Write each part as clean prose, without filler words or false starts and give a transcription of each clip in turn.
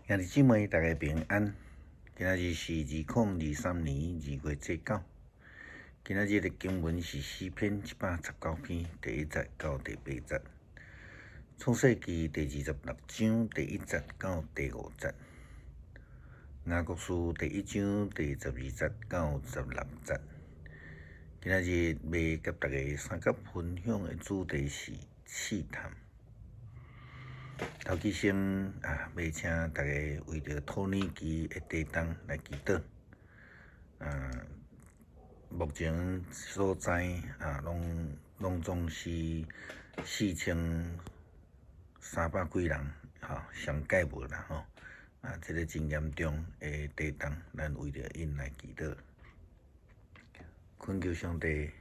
兄弟姊妹，大家平安。今仔日是2023年2月9。今仔日的经文是诗篇119篇第1节到第8节，创世纪第26章第1节到第5节，雅各书第1章第12节到16节。今仔日要甲大家三角分享的主题是试探。头期先要请大家为着土耳其的地震来祈祷。目前所在拢总是4300几人，上届无啦这个真严重的地震，咱为着因来祈祷，恳求上帝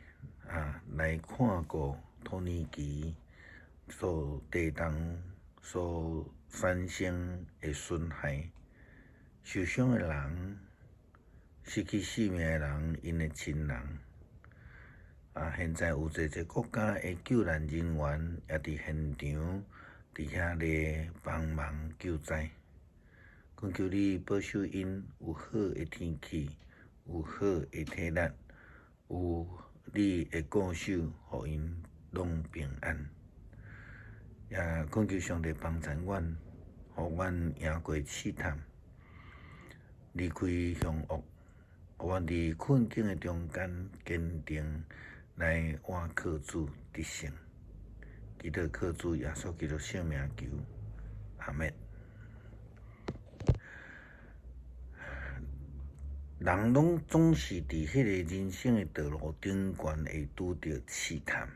来看顾土耳其所地震所产生的损害，受伤的人，失去性命的人，因的亲人。现在有侪国家的救援人员也伫现场，伫遐咧帮忙救灾。恳求你保守因有好的天气，有好的体力，有你的顾守，互因拢平安。也恳求上帝帮助阮，互阮赢过试探，离开凶恶，互阮伫困境的中间坚定来换靠主得胜。祈祷靠主耶稣基督圣名求，阿们。人拢总是伫迄个人生的道路顶悬会拄着试探。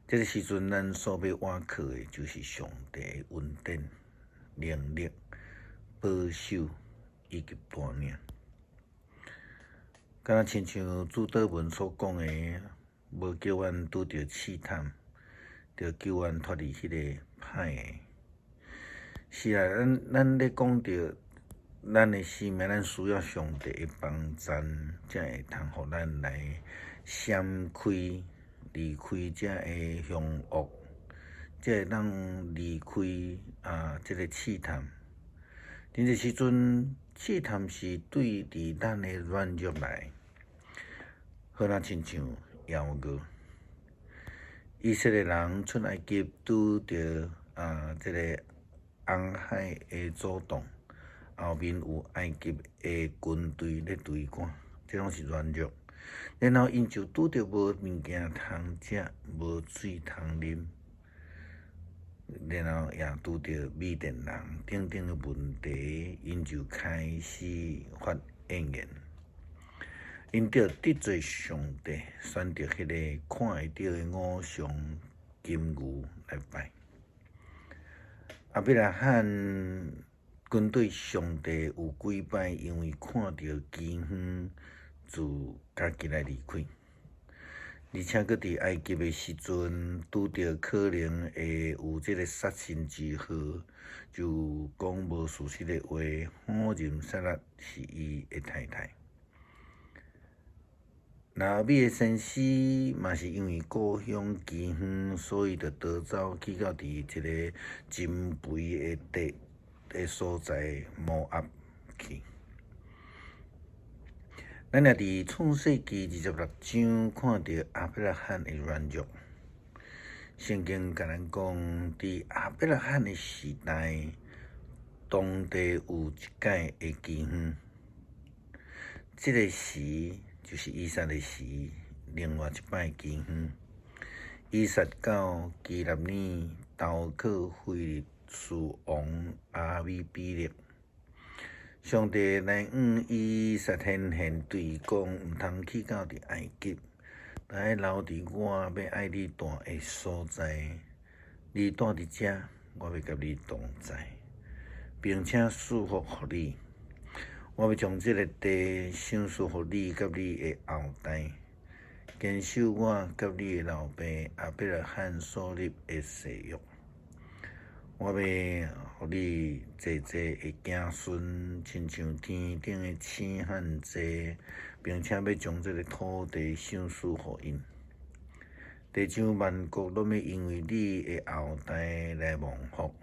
这个时阵，咱所要倚靠的就是上帝的恩典、能力、保守以及带领。敢若亲像主祷文所讲的，无叫阮拄着试探，着救阮脱离迄个歹的。是啊，咱咧讲着咱的生命，咱需要上帝的帮助，才会通互咱来闪开。离开这个凶恶，才会当离开这个试探。真侪时阵，试探是对伫咱的软弱来，好若亲像犹哥，以色列人出埃及拄着这个红海的阻挡，后面有埃及的军队咧追赶，这拢是软弱。然后因就拄着无物件通食，无水通啉，然后也拄着米甸人等等的问题，因就开始发怨言。因着得罪上帝，选择迄个看会到的偶像金牛来拜。亚伯拉罕军队上帝有几摆因为看到饥荒，就家己来离开，而且搁伫埃及的时阵，拄着可能会有这个杀身之祸，就讲无事实的话，火人撒拉是伊的太太。拿俄米的先师嘛是因为故乡饥荒，所以就逃走去到伫一个真肥的所在摩押去。咱也伫创世纪26章看到亚伯拉罕的软弱。圣经甲咱讲，伫亚伯拉罕的时代，当地有一届的饥荒。这个时就是以撒的时，另外一摆饥荒。以撒到基立尼投靠非利士王阿米比勒。上帝来以撒显现，对伊讲，毋通去到伫埃及，来留伫我要爱你住的所在。你住伫遮，我要甲你同在，并且赐福互你。我要将这个地赏赐互你，甲你的后代，坚守我甲你的老爸亚伯拉罕所立的誓约。我要互你济济的子孙，亲像天顶的星汉济，并且要将这个土地赏赐互因。地上万国拢要因为你的后代来蒙福，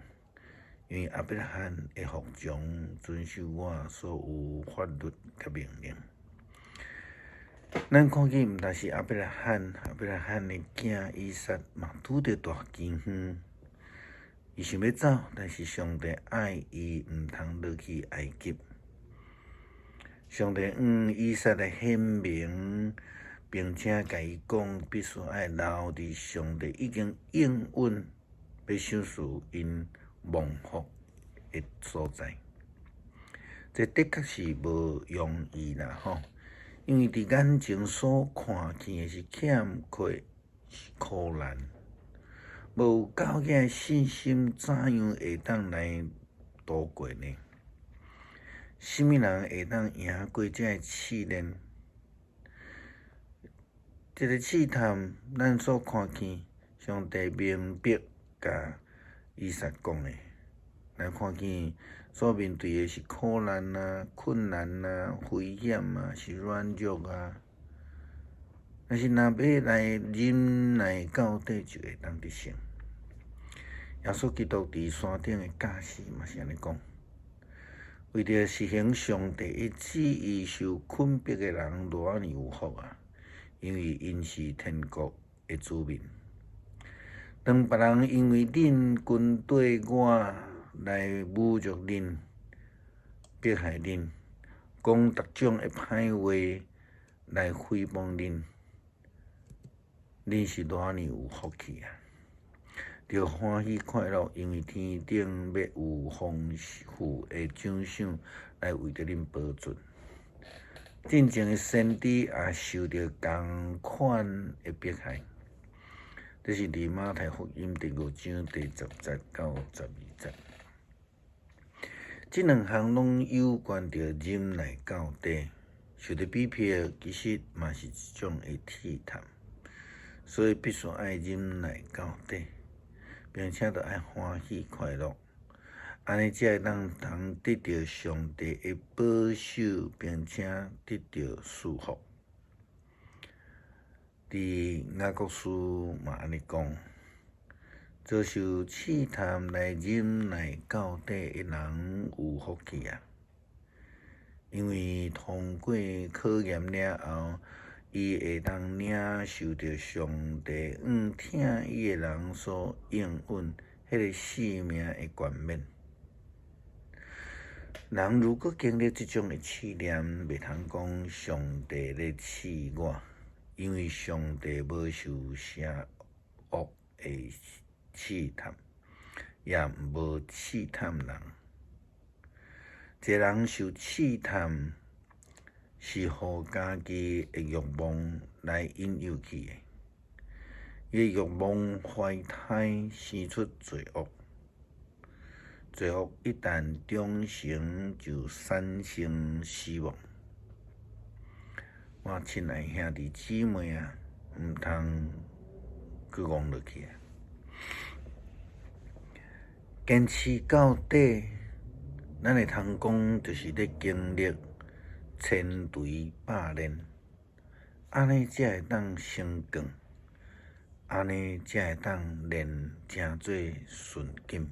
因为阿伯拉罕会服从遵守我所有法律甲命令。咱看见毋但是阿伯拉罕的囝以撒嘛拄着大饥荒，伊想要走，但是上帝爱伊毋通落去埃及。上帝以撒来显明，并且甲伊讲，必须爱留伫上帝已经应允要赏赐因蒙福的所在。这的确是无容易啦吼，因为伫眼前所看见的是欠缺，是苦难，无有够个信心，怎样会当来度过呢？什么人会当赢过这个试炼？这个试探，咱所看见，上帝明白甲以撒讲的，咱看见所面对的是苦难啊、困难啊、危险啊，是软弱啊。但是若要来忍耐到底，就会当得胜。耶稣基督伫山顶的教示嘛是安尼讲，为着实行上帝的旨意，受困迫的人偌尔有福啊！因为因是天国的子民。当别人因为恁军队我来侮辱恁、迫害恁，讲各种的歹话来诽谤恁，恁是偌尔有福气啊！着欢喜快乐，因为天顶要有丰富的奖赏来为着恁保存。真正的先知也受到同款的迫害。这是伫马太福音第5章第10节到12节。这两项拢有关着忍耐到底，受到逼迫其实嘛是一种的试探，所以必须爱忍耐到底，并且着爱欢喜快乐。安尼才会通得到上帝的保守，并且得到祝福。伫雅各书嘛安尼讲，遭受试探来忍耐到底的人有福气啊！因为通过考验了后，伊会当领受着上帝听伊的人所应允迄个性命的冠冕。人如果经历这种的试炼，袂通讲上帝咧试我，因为上帝无受邪恶的试探，也无试探人。一个人受试探，是互家己的欲望来引诱去的，伊的欲望怀胎生出罪恶。罪恶一旦长成，就产生死亡。我亲爱兄弟姊妹啊，毋通去戆落去啊！坚持到底，咱会通讲，就是咧经历千锤百炼，安尼才会当成功，安尼才会当练成做顺境。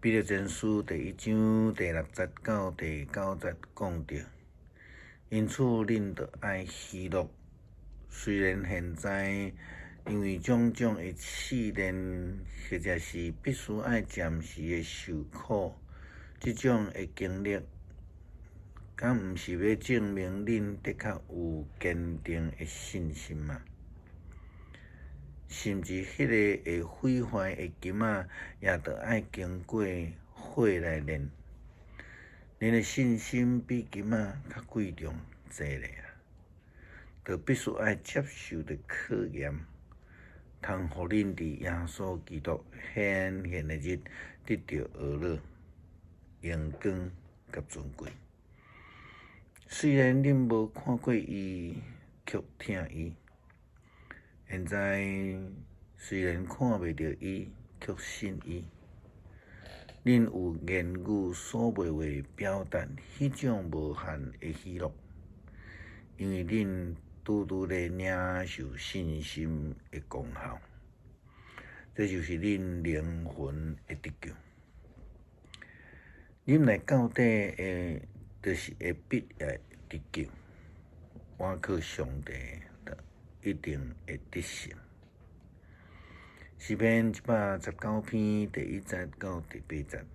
彼得前书第1章第6节到第9节讲着，因此恁着爱喜乐，虽然现在因为种种的试炼，或者是必须爱暂时的受苦，这种的经历，敢毋是要证明恁的确有坚定的信心吗？甚至迄个会毁坏的金仔，也着爱经过火来炼。恁的信心比金仔较贵重济咧啊！着必须爱接受着考验，通互恁伫耶稣基督显现的日得到娱乐、荣光甲尊贵。虽然恁无看过伊，却听伊。现在虽然看袂到伊，却信伊。恁有言语所袂话表达迄种无限的喜乐，因为恁拄拄咧领受信心的功效，这就是恁灵魂的得救。忍耐到底诶，就是会必会得救。我靠上帝，一定会得胜。诗篇119篇第1节到第8节，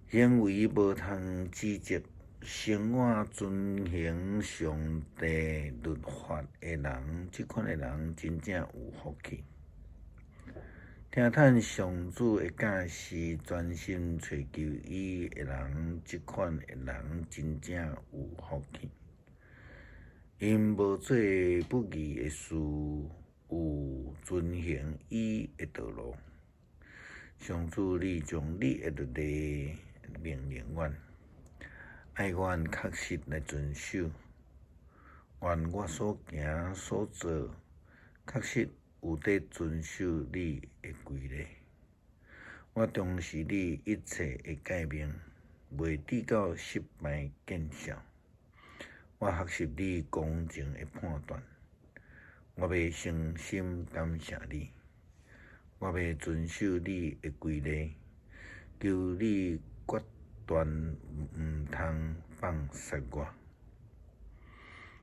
行为无通指责，生活遵行上帝律法的人，即款的人真正有福气。听叹上主的教示，专心寻求伊的人，即款的人真正有福气。因无做不义的事，有遵行伊的道路。上主，你将你的律例命令阮，爱阮确实来遵守。愿我所行所做，确实有伫遵守你的规例。我重视你一切的诫命，袂抵到失败见效。我学习你公正的判断，我要诚心感谢你。我要遵守你的规例，求你决断毋通放杀我。